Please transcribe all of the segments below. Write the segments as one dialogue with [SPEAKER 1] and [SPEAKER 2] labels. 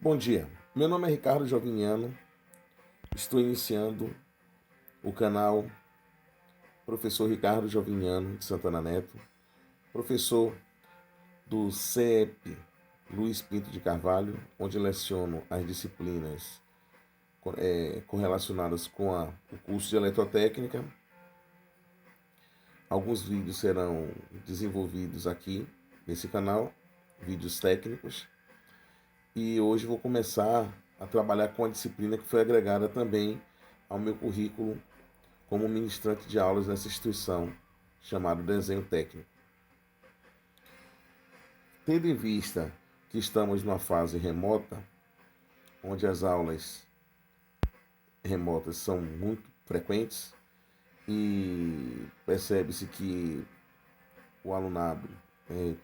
[SPEAKER 1] Bom dia, meu nome é Ricardo Joviniano, estou iniciando o canal Professor Ricardo Joviniano de Santana Neto, professor do CEP Luiz Pinto de Carvalho, onde leciono as disciplinas correlacionadas com o curso de Eletrotécnica. Alguns vídeos serão desenvolvidos aqui nesse canal, vídeos técnicos, e hoje vou começar a trabalhar com a disciplina que foi agregada também ao meu currículo como ministrante de aulas nessa instituição, chamado Desenho Técnico. Tendo em vista que estamos numa fase remota, onde as aulas remotas são muito frequentes e percebe-se que o alunado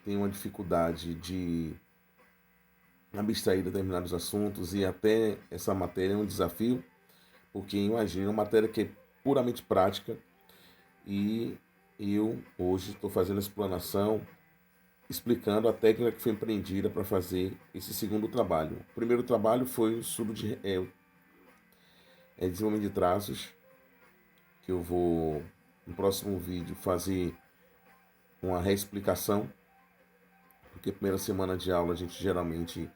[SPEAKER 1] tem uma dificuldade de abstrair determinados assuntos, e até essa matéria é um desafio, porque imagina uma matéria que é puramente prática, e eu hoje estou fazendo a explanação, explicando a técnica que foi empreendida para fazer esse segundo trabalho. O primeiro trabalho foi o estudo de desenvolvimento de traços, que eu vou, no próximo vídeo, fazer uma reexplicação, porque a primeira semana de aula a gente geralmente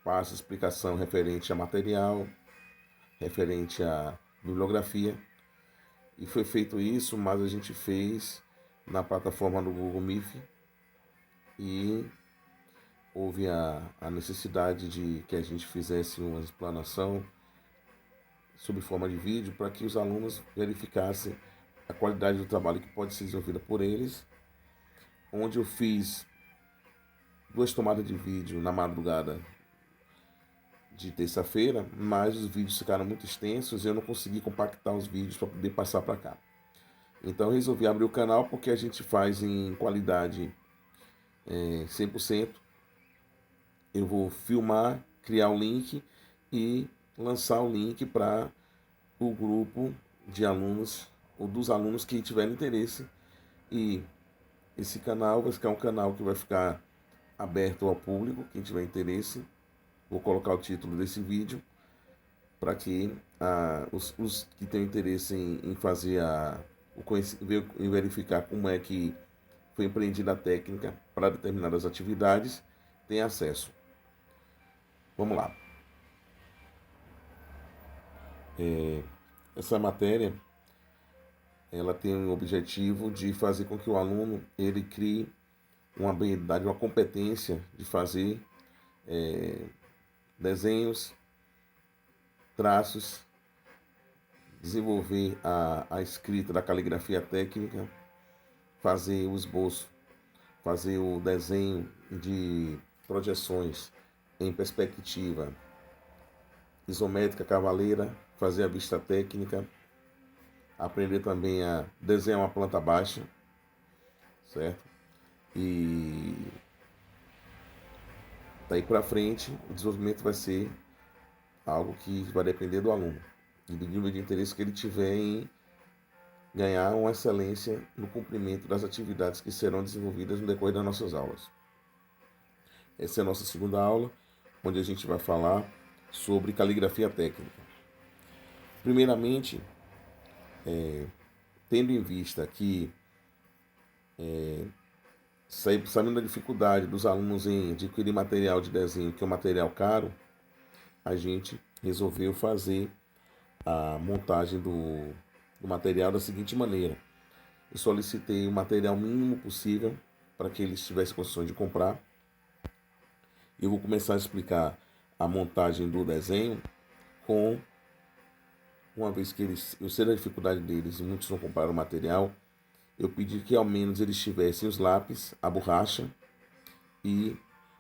[SPEAKER 1] passa explicação referente a material, referente à bibliografia, e foi feito isso, mas a gente fez na plataforma do Google Meet, e houve a necessidade de que a gente fizesse uma explanação sob forma de vídeo para que os alunos verificassem a qualidade do trabalho que pode ser desenvolvida por eles, onde eu fiz 2 tomadas de vídeo na madrugada de terça-feira, mas os vídeos ficaram muito extensos e eu não consegui compactar os vídeos para poder passar para cá. Então eu resolvi abrir o canal, porque a gente faz em qualidade 100%. Eu vou filmar, criar o link e lançar o link para o grupo de alunos ou dos alunos que tiverem interesse. E esse canal vai ficar um canal que vai ficar aberto ao público, quem tiver interesse. Vou colocar o título desse vídeo para que os que têm interesse em fazer em verificar como é que foi empreendida a técnica para determinadas atividades tenham acesso. Vamos lá. Essa matéria ela tem o objetivo de fazer com que o aluno ele crie uma habilidade, uma competência de fazer desenhos, traços, desenvolver a escrita da caligrafia técnica, fazer o esboço, fazer o desenho de projeções em perspectiva isométrica cavaleira, fazer a vista técnica, aprender também a desenhar uma planta baixa, certo? E daí para frente o desenvolvimento vai ser algo que vai depender do aluno e do nível de interesse que ele tiver em ganhar uma excelência no cumprimento das atividades que serão desenvolvidas no decorrer das nossas aulas. Essa é a nossa segunda aula, onde a gente vai falar sobre caligrafia técnica. Primeiramente, tendo em vista que, sabendo da dificuldade dos alunos em adquirir material de desenho, que é um material caro, a gente resolveu fazer a montagem do material da seguinte maneira. Eu solicitei o material mínimo possível para que eles tivessem condições de comprar. Eu vou começar a explicar a montagem do desenho uma vez que eu sei da dificuldade deles e muitos não compraram o material, eu pedi que ao menos eles tivessem os lápis, a borracha e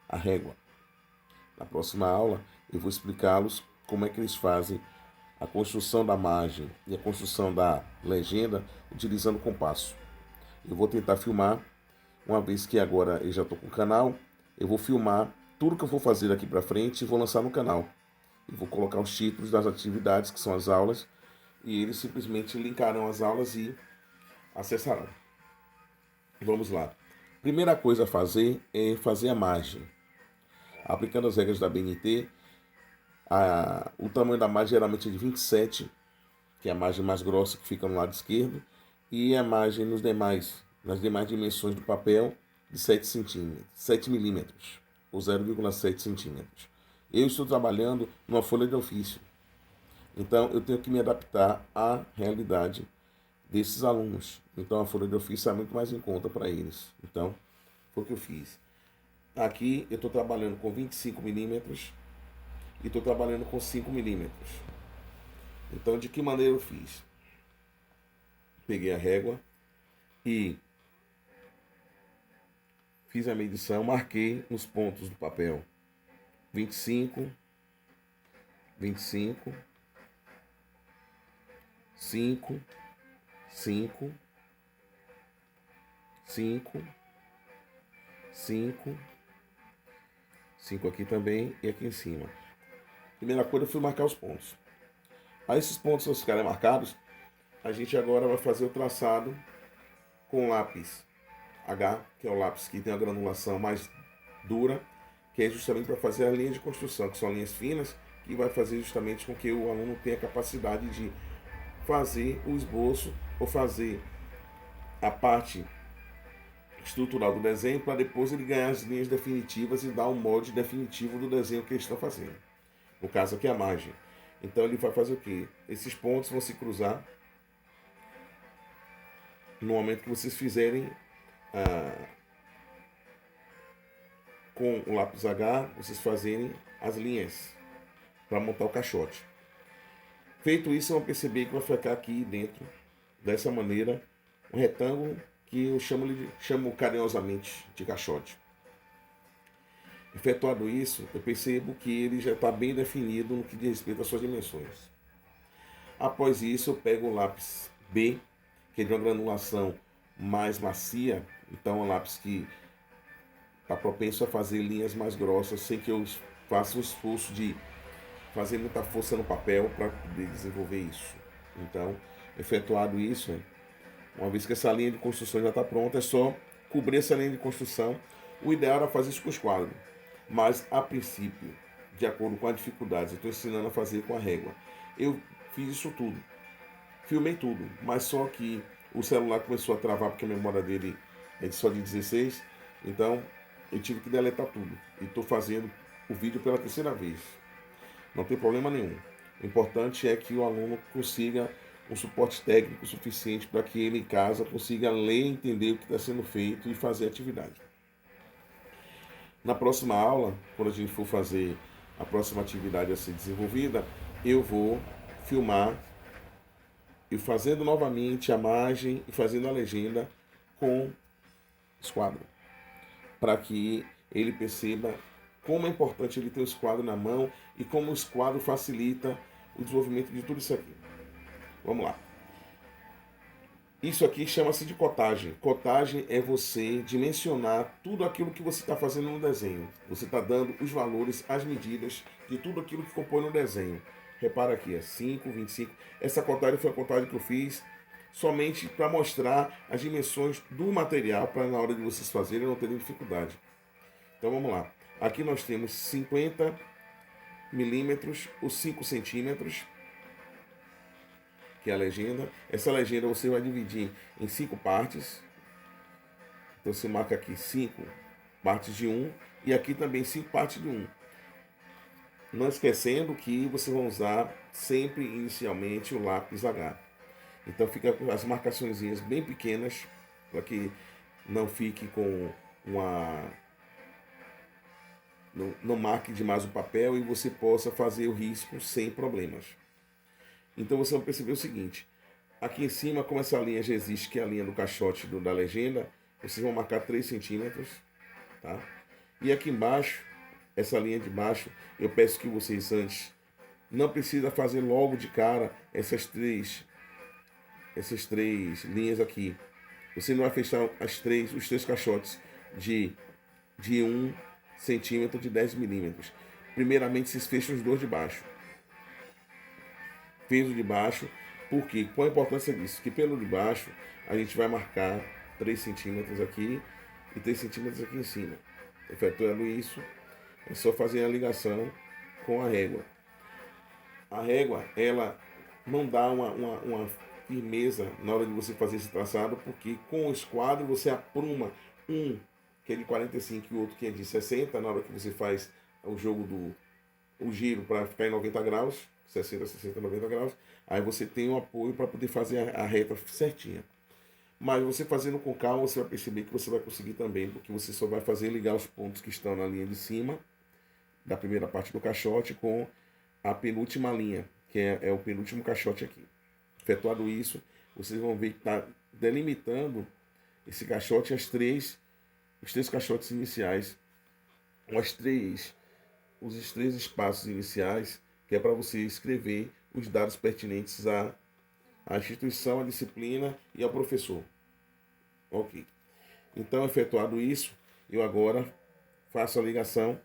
[SPEAKER 1] a régua. Na próxima aula eu vou explicá-los como é que eles fazem a construção da margem e a construção da legenda utilizando o compasso. Eu vou tentar filmar, uma vez que agora eu já estou com o canal, eu vou filmar tudo que eu vou fazer daqui para frente e vou lançar no canal. Eu vou colocar os títulos das atividades, que são as aulas, e eles simplesmente linkarão as aulas e acessarão. Vamos lá. Primeira coisa a fazer é fazer a margem. Aplicando as regras da BNT, o tamanho da margem geralmente é de 27, que é a margem mais grossa que fica no lado esquerdo, e a margem nas demais dimensões do papel de 7 centímetros, 7 milímetros, ou 0,7 centímetros. Eu estou trabalhando numa folha de ofício, então eu tenho que me adaptar à realidade desses alunos. Então a folha de ofício é muito mais em conta para eles. Então, foi o que eu fiz. Aqui eu estou trabalhando com 25 milímetros e estou trabalhando com 5 milímetros. Então, de que maneira eu fiz? Peguei a régua e fiz a medição, marquei nos pontos do papel 25, 25, 5, 5, 5, 5, 5 aqui também e aqui em cima. Primeira coisa, eu fui marcar os pontos. Aí esses pontos ficarem marcados, a gente agora vai fazer o traçado com lápis H, que é o lápis que tem a granulação mais dura, que é justamente para fazer a linha de construção, que são linhas finas, que vai fazer justamente com que o aluno tenha a capacidade de fazer o esboço ou fazer a parte estrutural do desenho para depois ele ganhar as linhas definitivas e dar o molde definitivo do desenho que ele está fazendo. No caso aqui a margem. Então ele vai fazer o quê? Esses pontos vão se cruzar no momento que vocês fizerem com o lápis H, vocês fazerem as linhas para montar o caixote. Feito isso, vão perceber que vai ficar aqui dentro, dessa maneira, um retângulo que eu chamo carinhosamente de caixote. Efetuado isso, eu percebo que ele já está bem definido no que diz respeito às suas dimensões. Após isso, eu pego o lápis B, que é de uma granulação mais macia, então é um lápis que está propenso a fazer linhas mais grossas, sem que eu faça o esforço de fazer muita força no papel para poder desenvolver isso. Então, efetuado isso, uma vez que essa linha de construção já está pronta, é só cobrir essa linha de construção. O ideal era fazer isso com os quadros, mas a princípio, de acordo com as dificuldades, eu estou ensinando a fazer com a régua. Eu fiz isso tudo, filmei tudo, mas só que o celular começou a travar porque a memória dele é só de 16, então eu tive que deletar tudo. E estou fazendo o vídeo pela terceira vez. Não tem problema nenhum. O importante é que o aluno consiga um suporte técnico suficiente para que ele em casa consiga ler, entender o que está sendo feito e fazer a atividade. Na próxima aula, quando a gente for fazer a próxima atividade a ser desenvolvida, eu vou filmar e fazendo novamente a margem e fazendo a legenda com esquadro, para que ele perceba como é importante ele ter o esquadro na mão e como o esquadro facilita o desenvolvimento de tudo isso aqui. Vamos lá. Isso aqui chama-se de cotagem. Cotagem é você dimensionar tudo aquilo que você está fazendo no desenho. Você está dando os valores, as medidas de tudo aquilo que compõe no desenho. Repara aqui, é 5, 25. Essa cotagem foi a cotagem que eu fiz somente para mostrar as dimensões do material, para na hora de vocês fazerem não terem dificuldade. Então vamos lá. Aqui nós temos 50 milímetros, os 5 centímetros, que é a legenda. Essa legenda você vai dividir em 5 partes. Então você marca aqui 5 partes de 1 e aqui também 5 partes de 1. Não esquecendo que vocês vão usar sempre inicialmente o lápis H. Então fica com as marcaçõezinhas bem pequenas para que não fique com uma... Não marque demais o papel e você possa fazer o risco sem problemas. Então você vai perceber o seguinte, aqui em cima, como essa linha já existe, que é a linha do caixote da legenda, vocês vão marcar 3 centímetros, tá? E aqui embaixo, essa linha de baixo, eu peço que vocês antes, não precisa fazer logo de cara essas três linhas aqui. Você não vai fechar os três caixotes de 1 centímetro de 10 milímetros. Primeiramente, vocês fecham os dois de baixo. Fez o de baixo, porque qual a importância disso? Que pelo de baixo a gente vai marcar 3 centímetros aqui e 3 centímetros aqui em cima. Efetuando isso, É só fazer a ligação com a régua. A régua, ela não dá uma firmeza na hora de você fazer esse traçado, porque com o esquadro você apruma um que é de 45 e o outro que é de 60, na hora que você faz o jogo o giro para ficar em 90 graus, 60, 60, 90 graus, aí você tem um apoio para poder fazer a reta certinha. Mas você fazendo com calma, você vai perceber que você vai conseguir também, porque você só vai fazer ligar os pontos que estão na linha de cima, da primeira parte do caixote, com a penúltima linha, que é o penúltimo caixote aqui. Efetuado isso, vocês vão ver que está delimitando esse caixote os três caixotes iniciais, os três espaços iniciais, que é para você escrever os dados pertinentes à instituição, à disciplina e ao professor. Ok. Então, efetuado isso, eu agora faço a ligação,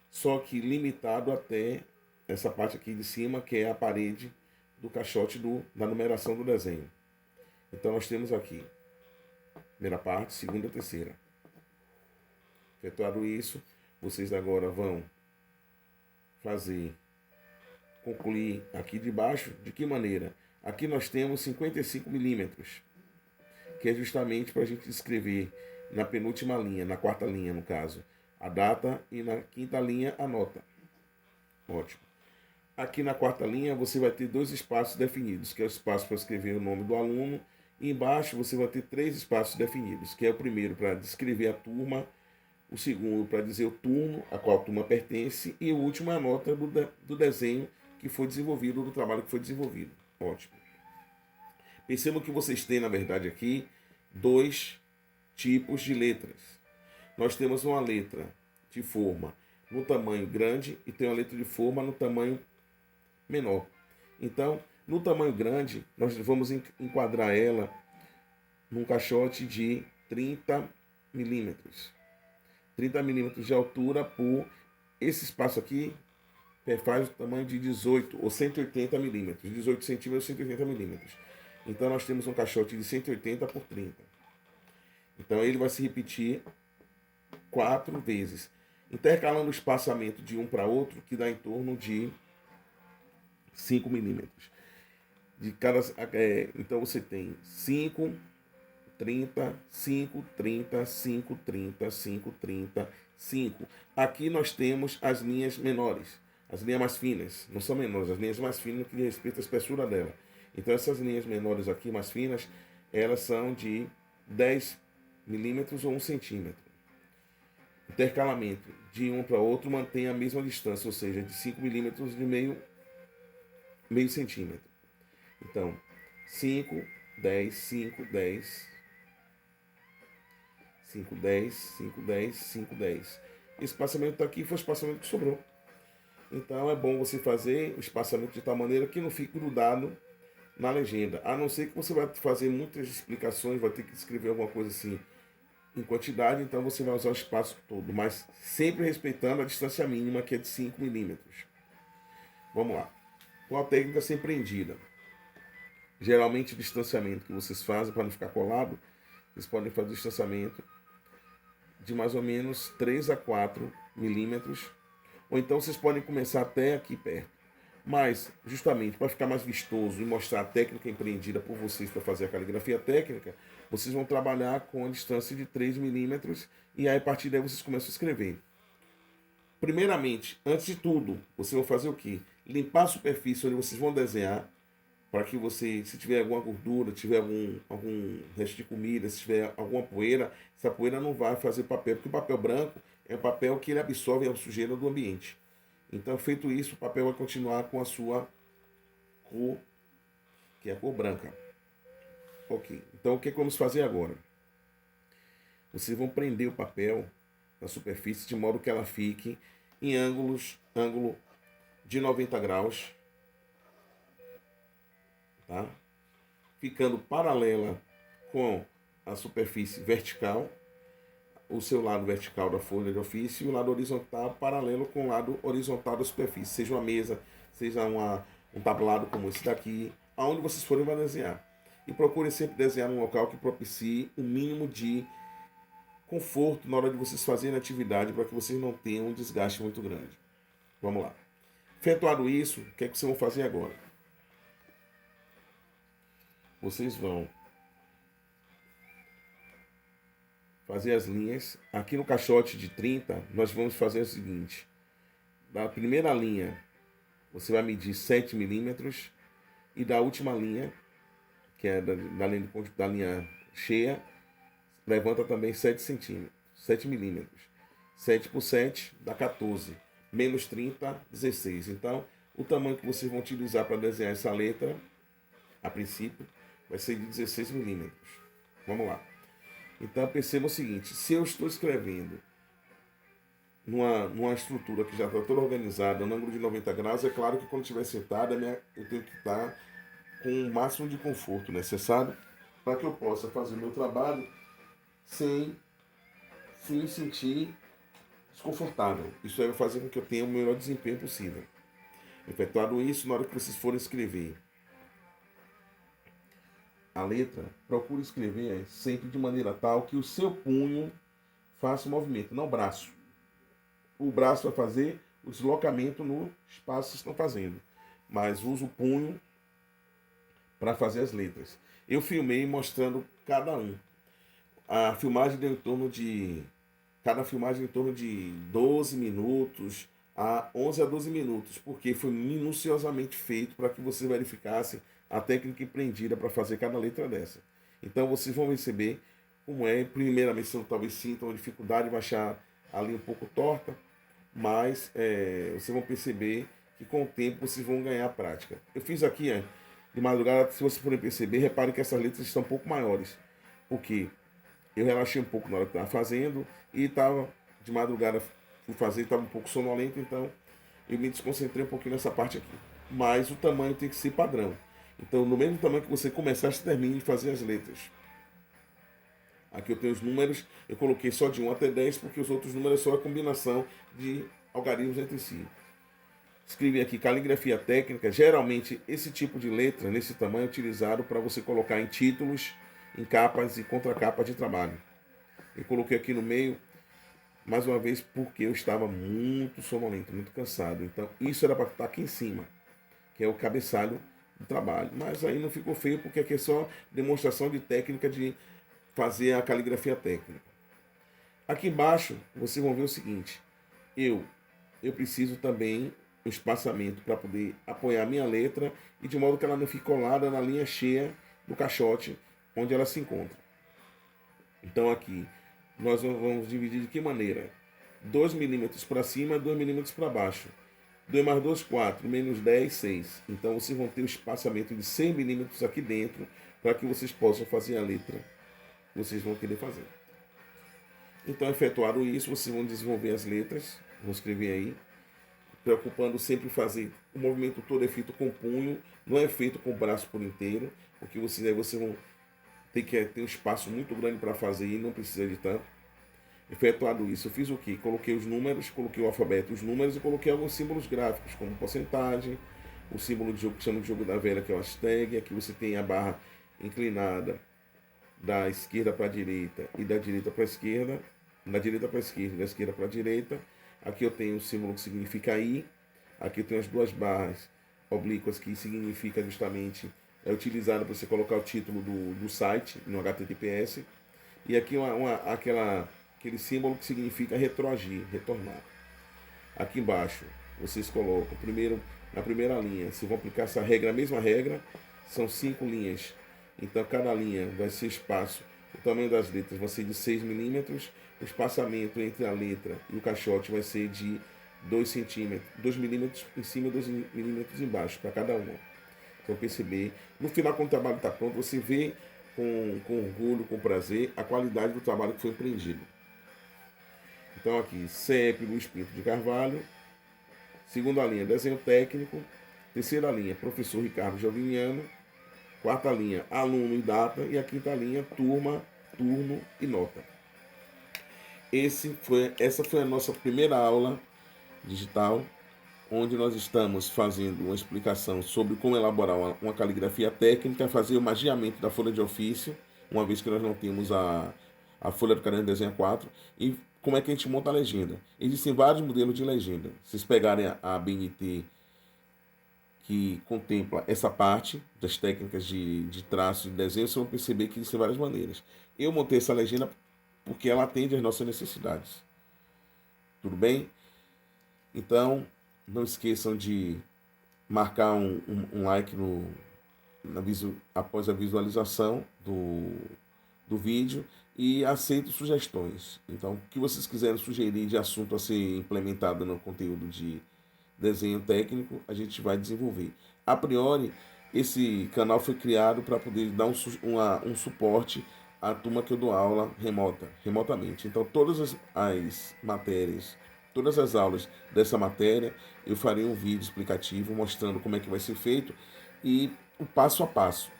[SPEAKER 1] só que limitado até essa parte aqui de cima, que é a parede do caixote da numeração do desenho. Então, nós temos aqui primeira parte, segunda, terceira. Efetuado isso, vocês agora vão concluir aqui de baixo. De que maneira? Aqui nós temos 55 milímetros, que é justamente para a gente escrever na penúltima linha, na quarta linha no caso, a data, e na quinta linha a nota. Ótimo. Aqui na quarta linha você vai ter dois espaços definidos, que é o espaço para escrever o nome do aluno, e embaixo você vai ter três espaços definidos, que é o primeiro para descrever a turma, o segundo para dizer o turno a qual a turma pertence, e o último é a nota do desenho que foi desenvolvido, do trabalho que foi desenvolvido. Ótimo. Percebam que vocês têm, na verdade, aqui dois tipos de letras. Nós temos uma letra de forma no tamanho grande e tem uma letra de forma no tamanho menor. Então, no tamanho grande, nós vamos enquadrar ela num caixote de 30 milímetros. 30 milímetros de altura por esse espaço aqui faz o tamanho de 18 ou 180 milímetros. 18 centímetros, 180 milímetros. Então, nós temos um caixote de 180 por 30. Então, ele vai se repetir 4 vezes, intercalando o espaçamento de um para outro, que dá em torno de 5 milímetros. Então, você tem 5, 30, 5, 30, 5, 30, 5, 30, 5. Aqui nós temos as linhas menores, as linhas mais finas. Não são menores, as linhas mais finas que diz respeito à espessura dela. Então, essas linhas menores aqui, mais finas, elas são de 10 milímetros ou 1 centímetro. Intercalamento de um para outro mantém a mesma distância, ou seja, de 5 milímetros de meio centímetro. Então, 5, 10, 5, 10, 5, 10, 5, 10, 5, 10. Esse espaçamento aqui foi o espaçamento que sobrou. Então, é bom você fazer o espaçamento de tal maneira que não fique grudado na legenda. A não ser que você vai fazer muitas explicações, vai ter que escrever alguma coisa assim em quantidade, então você vai usar o espaço todo, mas sempre respeitando a distância mínima, que é de 5 milímetros. Vamos lá. Qual a técnica a ser empreendida? Geralmente o distanciamento que vocês fazem para não ficar colado, vocês podem fazer o distanciamento de mais ou menos 3 a 4 milímetros, ou então vocês podem começar até aqui perto. Mas, justamente, para ficar mais vistoso e mostrar a técnica empreendida por vocês para fazer a caligrafia técnica, vocês vão trabalhar com a distância de 3 milímetros e aí a partir daí vocês começam a escrever. Primeiramente, antes de tudo, vocês vão fazer o quê? Limpar a superfície onde vocês vão desenhar, para que você, se tiver alguma gordura, tiver algum resto de comida, se tiver alguma poeira, essa poeira não vai fazer papel, porque o papel branco é um papel que ele absorve a sujeira do ambiente. Então, feito isso, o papel vai continuar com a sua cor, que é a cor branca. Ok. Então, o que vamos fazer agora? Vocês vão prender o papel na superfície de modo que ela fique em ângulo de 90 graus, tá? Ficando paralela com a superfície vertical, o seu lado vertical da folha de ofício e o lado horizontal paralelo com o lado horizontal da superfície, seja uma mesa, seja um tablado como esse daqui, aonde vocês forem vai desenhar. E procure sempre desenhar num local que propicie o mínimo de conforto na hora de vocês fazerem a atividade, para que vocês não tenham um desgaste muito grande. Vamos lá. Efetuado isso, o que é que vocês vão fazer agora? Vocês vão fazer as linhas. Aqui no caixote de 30, nós vamos fazer o seguinte. Da primeira linha, você vai medir 7 milímetros. E da última linha, que é da linha cheia, levanta também 7 centímetros, 7 milímetros. 7 por 7 dá 14. Menos 30, 16. Então, o tamanho que vocês vão utilizar para desenhar essa letra, a princípio, vai ser de 16 milímetros. Vamos lá. Então, perceba o seguinte. Se eu estou escrevendo numa estrutura que já está toda organizada, no ângulo de 90 graus, é claro que quando estiver sentado, eu tenho que estar com o máximo de conforto necessário para que eu possa fazer o meu trabalho sem me sentir desconfortável. Isso vai fazer com que eu tenha o melhor desempenho possível. Efetuado isso, na hora que vocês forem escrever a letra, procure escrever sempre de maneira tal que o seu punho faça o movimento, não o braço. O braço vai fazer o deslocamento no espaço que estão fazendo, mas usa o punho para fazer as letras. Eu filmei mostrando cada um. A filmagem deu em torno de... Cada filmagem em torno de 12 minutos a 11 a 12 minutos, porque foi minuciosamente feito para que vocês verificassem a técnica empreendida para fazer cada letra dessa. Então vocês vão perceber como é. Primeiramente, vocês talvez sintam dificuldade, vai achar ali um pouco torta, mas vocês vão perceber que com o tempo vocês vão ganhar prática. Eu fiz aqui de madrugada, se vocês forem perceber, reparem que essas letras estão um pouco maiores, porque eu relaxei um pouco na hora que estava fazendo e estava de madrugada, fui fazer, estava um pouco sonolento, então eu me desconcentrei um pouquinho nessa parte aqui. Mas o tamanho tem que ser padrão. Então, no mesmo tamanho que você começar, você termine de fazer as letras. Aqui eu tenho os números, eu coloquei só de 1 até 10, porque os outros números são a combinação de algarismos entre si. Escrevi aqui caligrafia técnica. Geralmente, esse tipo de letra, nesse tamanho, é utilizado para você colocar em títulos, em capas e contracapas de trabalho. Eu coloquei aqui no meio, mais uma vez, porque eu estava muito sonolento, muito cansado. Então, isso era para estar aqui em cima, que é o cabeçalho do trabalho. Mas aí não ficou feio, porque aqui é só demonstração de técnica de fazer a caligrafia técnica. Aqui embaixo, vocês vão ver o seguinte. Eu preciso também um espaçamento para poder apoiar a minha letra e de modo que ela não fique colada na linha cheia do caixote onde ela se encontra. Então aqui nós vamos dividir de que maneira? 2 milímetros para cima, 2 milímetros para baixo. 2 mais 2, 4, menos 10, 6. Então vocês vão ter o espaçamento de 6 milímetros aqui dentro para que vocês possam fazer a letra que vocês vão querer fazer. Então, efetuado isso, vocês vão desenvolver as letras, vão escrever aí, preocupando sempre em fazer o movimento todo é feito com o punho, não é feito com o braço por inteiro, porque vocês vão ter que ter um espaço muito grande para fazer e não precisa de tanto. Efetuado isso, eu fiz o quê? Coloquei os números, coloquei o alfabeto, os números e coloquei alguns símbolos gráficos, como porcentagem, o símbolo de jogo que chama de jogo da velha, que é o hashtag. Aqui você tem a barra inclinada da esquerda para a direita e da direita para a esquerda, da direita para a esquerda e da esquerda para a direita. Aqui eu tenho o símbolo que significa I. Aqui eu tenho as duas barras oblíquas que significa justamente, é utilizado para você colocar o título do site no HTTPS. E aqui aquele símbolo que significa retroagir, retornar. Aqui embaixo vocês colocam, primeiro, na primeira linha, vocês vão aplicar essa regra, a mesma regra, são 5 linhas. Então cada linha vai ser espaço, o tamanho das letras vai ser de 6 milímetros, o espaçamento entre a letra e o caixote vai ser de 2 centímetros, 2 milímetros em cima e 2 milímetros embaixo, para cada uma. Então perceber, no final quando o trabalho está pronto, você vê com orgulho, com prazer, a qualidade do trabalho que foi empreendido. Então aqui, sempre Luiz Pinto de Carvalho. Segunda linha, desenho técnico. Terceira linha, professor Ricardo Joviniano. Quarta linha, aluno e data. E a quinta linha, turma, turno e nota. Essa foi a nossa primeira aula digital, onde nós estamos fazendo uma explicação sobre como elaborar uma caligrafia técnica, fazer o magiamento da folha de ofício, uma vez que nós não temos a folha do caderno de desenho A4 e como é que a gente monta a legenda. Existem vários modelos de legenda. Se vocês pegarem a BNT, que contempla essa parte das técnicas de traço e de desenho, vocês vão perceber que existem várias maneiras. Eu montei essa legenda porque ela atende às nossas necessidades. Tudo bem? Então, não esqueçam de marcar um like após a visualização do vídeo e aceito sugestões. Então, o que vocês quiserem sugerir de assunto a ser implementado no conteúdo de desenho técnico, a gente vai desenvolver. A priori, esse canal foi criado para poder dar um suporte à turma que eu dou aula remotamente. Então, todas as matérias, todas as aulas dessa matéria, eu farei um vídeo explicativo mostrando como é que vai ser feito e o passo a passo.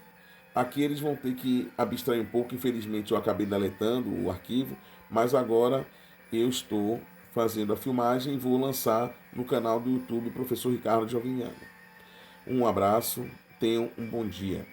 [SPEAKER 1] Aqui eles vão ter que abstrair um pouco, infelizmente eu acabei deletando o arquivo, mas agora eu estou fazendo a filmagem e vou lançar no canal do YouTube Professor Ricardo Giovignano. Um abraço, tenham um bom dia.